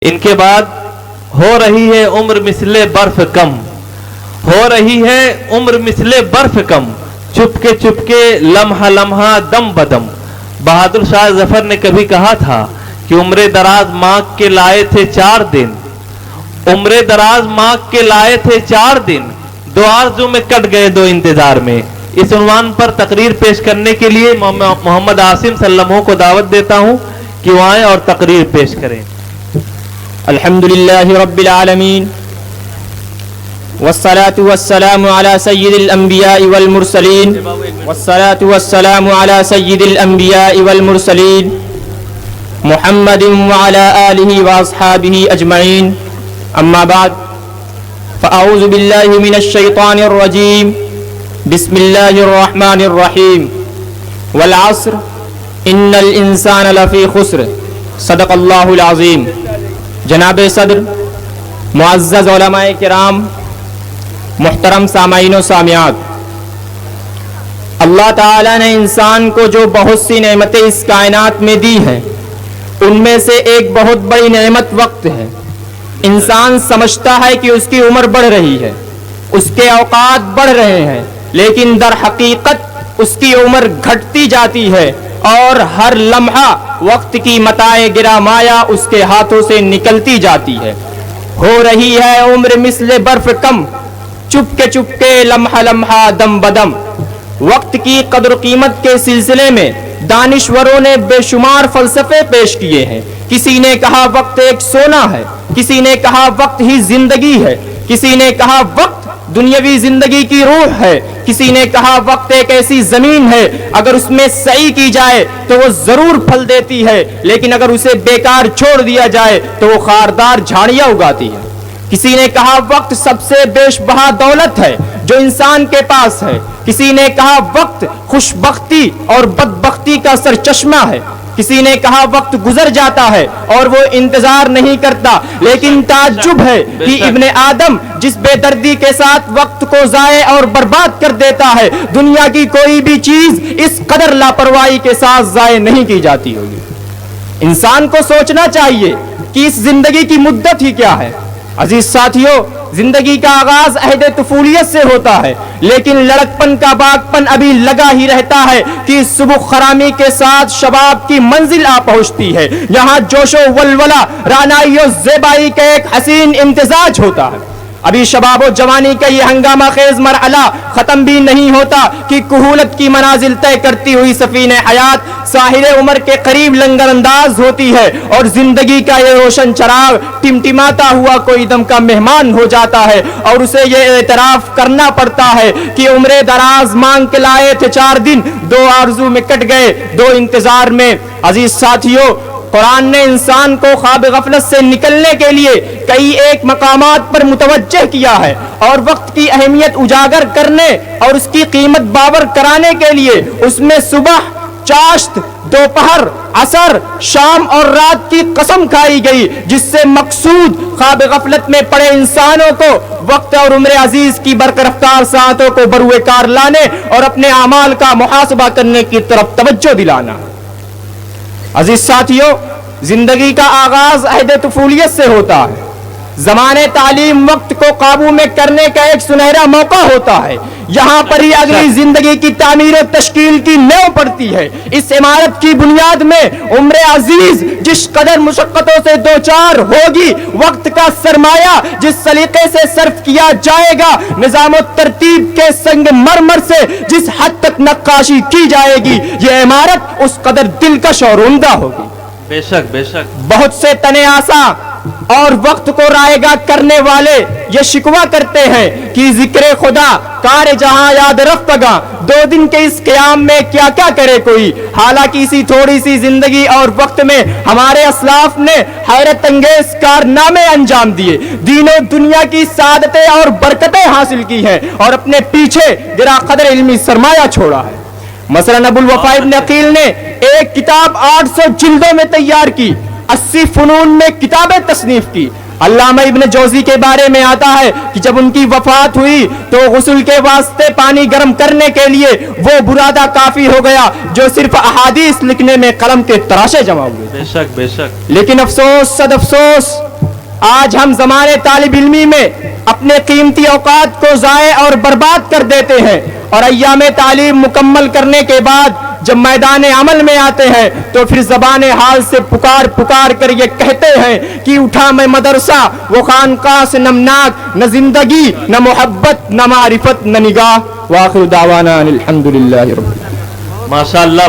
इनके बाद हो रही है उम्र मिसले बर्फ कम, हो रही है उम्र मिसले बर्फ कम, चुपके लम्हा लम्हा दम बदम। बहादुर शाह जफर ने कभी कहा था कि उम्र दराज मांग के लाए थे 4 दिन, उम्र दराज मांग के लाए थे 4 दिन, 2 आरज़ू में कट गए 2 इंतजार में। इस उन्वान पर तकरीर पेश करने के लिए मोहम्मद आसिम सल्लमों को दावत देता हूं कि वो आए और तकरीर पेश करें। अल्हम्दुलिल्लाहि रब्बिल आलमीन वस्सलातु वस्सलामु अला सय्यिदिल अंबिया'i वल मुरसलीन वस्सलातु वस्सलामु अला सय्यिदिल अंबिया'i वल मुरसलीन मुहम्मदिन व अला आलिहि व अस्हाबिहि अजमईन। अम्मा बाद फ़अऊज़ु बिल्लाहि मिनश शैतानिर रजीम। बिस्मिल्लाहिर रहमानिर रहीम। वल अस्र इन्नल इंसाना लफ़ी खुस्र। सदक़ल्लाहुल अज़ीम। जनाब सदर, मुअज़्ज़ज़ उलमाए किराम, मुहतरम सामाईन व सामियात, अल्लाह ताला ने इंसान को जो बहुत सी नेमतें इस कायनात में दी हैं, उनमें से एक बहुत बड़ी नेमत वक्त है। इंसान समझता है कि उसकी उम्र बढ़ रही है, उसके औकात बढ़ रहे हैं, लेकिन दर हकीकत उसकी उम्र घटती जाती है और हर लम्हा वक्त की मताए गिरा माया उसके हाथों से निकलती जाती है। हो रही है उम्र मिसले बर्फ कम, चुपके लम्हा लम्हा दम बदम। वक्त की कदर कीमत के सिलसिले में दानिश्वरों ने बेशुमार फलसफे पेश किए हैं। किसी ने कहा वक्त एक सोना है, किसी ने कहा वक्त ही जिंदगी है, किसी ने कहा वक्त दुनियावी जिंदगी की रूह है, किसी ने कहा वक्त एक ऐसी जमीन है अगर उसमें सही की जाए तो वो जरूर फल देती है, लेकिन अगर उसे बेकार छोड़ दिया जाए तो वो खारदार झाड़ियां उगाती है। किसी ने कहा वक्त सबसे बेशबहा दौलत है जो इंसान के पास है, किसी ने कहा वक्त खुशबख्ती और बदबख्ती का सरचश्मा है, किसी ने कहा वक्त गुजर जाता है और वो इंतजार नहीं करता। लेकिन ताज्जुब है कि इब्ने आदम जिस बेदर्दी के साथ वक्त को जाये और बर्बाद कर देता है, दुनिया की कोई भी चीज इस कदर लापरवाही के साथ जाये नहीं की जाती होगी। इंसान को सोचना चाहिए कि इस जिंदगी की मुद्दत ही क्या है। अजीज साथियों, जिंदगी का आगाज अहद तुफूलियत से होता है, लेकिन लड़कपन का बागपन अभी लगा ही रहता है कि सुबह खरामी के साथ शबाब की मंजिल आ पहुंचती है। यहाँ जोशो वलवला, रानाई और ज़ेबाई का एक हसीन इम्तिजाज होता है। अभी शबाब और जवानी का ये हंगामा खेज मरहला खत्म भी नहीं होता कि कुहूलत की मनाजिल तय करती हुई सफीने हयात साहिरे उम्र के करीब लंगर अंदाज होती है और जिंदगी का ये रोशन चराग टिमटिमाता हुआ कोई दम का मेहमान हो जाता है और उसे ये एतराफ करना पड़ता है कि उम्र दराज मांग के लाए थे 4 दिन, 2 आरज़ू में कट गए 2 इंतजार में। अजीज साथियों, कुरान ने इंसान को ख्वाब गफलत से निकलने के लिए कई एक मकामात पर मुतवज्जह किया है और वक्त की अहमियत उजागर करने और उसकी कीमत बावर कराने के लिए उसमें सुबह, चाश्त, दोपहर, असर, शाम और रात की कसम खाई गई, जिससे मकसूद ख्वाब गफलत में पड़े इंसानों को वक्त और उम्र अजीज की बरकरफ्तार सातों को बरुए कार लाने और अपने अमाल का मुहासबा करने की तरफ तवज्जो दिलाना। अजीज साथियों, जिंदगी का आगाज अहद तुफूलियत से होता है। ज़माने तालीम वक्त को काबू में करने का एक सुनहरा मौका होता है। यहाँ पर ही अगली जिंदगी की तामीर और तश्कील की नींव पड़ती है। इस इमारत की बुनियाद में उम्र अजीज जिस कदर मुशक्कतों से दो चार होगी, वक्त का सरमाया जिस सलीके से सर्फ किया जाएगा, निजाम तरतीब के संगमरमर से जिस हद तक नक्काशी की जाएगी, यह इमारत उस कदर दिलकश और उम्दा होगी। बेशक बेशक। बहुत से तने आसा और वक्त को रायगा करने वाले ये शिकवा करते हैं कि जिक्र खुदा कार जहां याद रफ्तगा, 2 दिन के इस क़याम में क्या क्या करे कोई। हालांकि इसी थोड़ी सी जिंदगी और वक्त में हमारे असलाफ ने हैरत अंगेज कारनामे अंजाम दिए, दीनों दुनिया की सादतें और बरकतें हासिल की हैं और अपने पीछे गिरा कदर इल्मी सरमाया छोड़ा है। मसलन अबुल वफा इब्न अकील ने एक किताब 800 जिल्दों में तैयार की, 80 फनून में किताबें तसनीफ की। अल्लामा इब्न जौजी के बारे में आता है कि जब उनकी वफात हुई तो गुस्ल के वास्ते पानी गर्म करने के लिए वो बुरादा काफी हो गया जो सिर्फ अहादीस लिखने में कलम के तराशे जमा हुए। बेशक बेशक। लेकिन अफसोस सद अफसोस آج ہم زمانے طالب علمی میں اپنے قیمتی اوقات کو ضائع اور برباد کر دیتے ہیں، اور ایام تعلیم مکمل کرنے کے بعد جب میدان عمل میں آتے ہیں تو پھر زبان حال سے پکار پکار کر یہ کہتے ہیں کہ اٹھا میں مدرسہ، وہ خانقاہ سے نمناک، نہ زندگی نہ محبت نہ معرفت نہ نگاہ۔ وآخر دعوانا الحمدللہ رب العالمین۔ ماشاءاللہ،